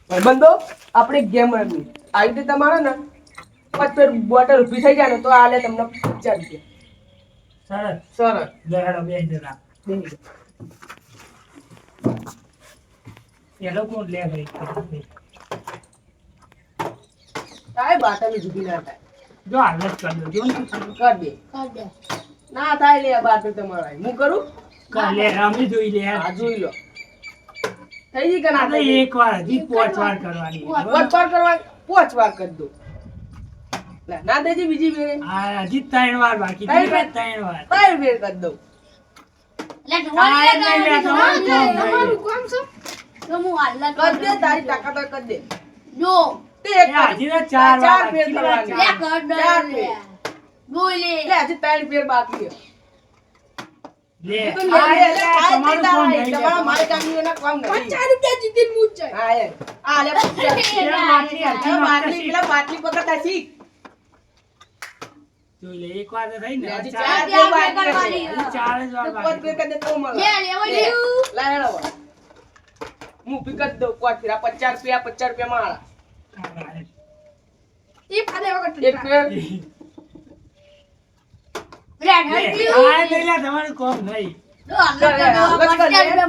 બંધો આપણે ગેમ રમી આ રીતે તમારે ને 50 બોટલ ઊભી થઈ જાય ને તો આલે તમને 50 રૂપિયા સરસ દરાડો બે જરા એ લોકો લે ભાઈ તાય બાટલ ઊભી ના થાય જો હાલત કર દો જો કર દે ના થાય લે બાટલ તમારા હું કરું કર લે રમી જોઈ લે આ જોઈ લો થઈ ગઈ કે ના આ એક વાર હજી 5 વાર કરવાની કરવા 5 વાર કરી દો લે ના દેજી બીજી બે આ હજી 3 વાર બાકી 3 વાર 3 વેર કરી દો લે તમારું કામ છે તો હું હાલત કર દે તારી તાકાત હોય કર દે જો તે એક હજી 4 વાર ફેર કરવાની લે કર દે બોલે લે હજી 3 ફેર બાકી છે લે તમારા મારે કામનું કામ નથી 50 રૂપિયા જીતીને મૂજ જાય હા લે બાટલી પકડતા શીખ જોઈ લે એક વાર તો થઈ ને હજી 4 ચાર ફેર બાકી છે. 4 જ વાર કોટ ફેર કરી દે તો મળે લે લેવો લે હેડો હું પીકત દઉં કોટ ફેર 50 રૂપિયા મારા એ ફાડે વગર એક ફેર લે આ પેલા તમારું કોમ નહીં જો હાલત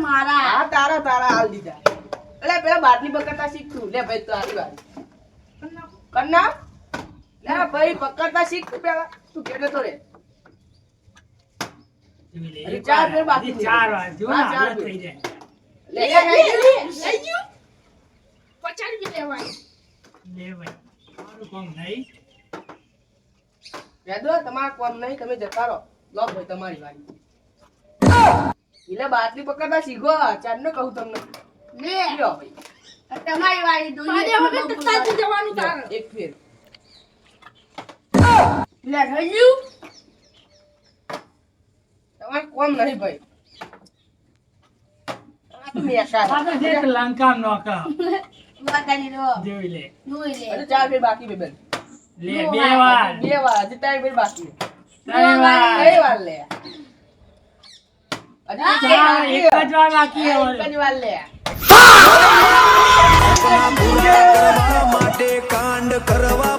મારા હા તારા હાલ દીધા એટલે પેલા બાટલી પકડતા શીખતું લે ભાઈ તારી વાત કરના લે ભાઈ પકડતા શીખ તું પેલા તું કેને તો રે જોઈ લે હજી 4 ફેર બાકી છે. 4 વાર જો હા, ચાર હાલત ફેર. થઈ જાય લે લઈ ગયો 50 રૂપિયા લેવાય લે ભાઈ તમારું કોમ નહીં વેદો તમારા કોમ નહીં તમે જતા રહો લો ભાઈ તમારી વારી એટલે બાટલી પકડતા શીખો ચારનો કહું તમને લે લ્યો ભાઈ તમારી વારી જોઈએ ફાડે વગર ચાલતું જવાનું તારે એક ફેર લે થઈ ગયું તમારે કોમ નહીં ભાઈ આ તો મેકા આ તો જે લંકા નોકા વાકાની રો જોઈ લે જોઈ લે હજી 4 ફેર બાકી બેન લે 2 વાર 2 વાર હજી 3 ફેર બાકી 3 વાર 3 વાર લે હજી એક જ વાર બાકી એક હવે જ વાર લે માટે કાંડ કરવા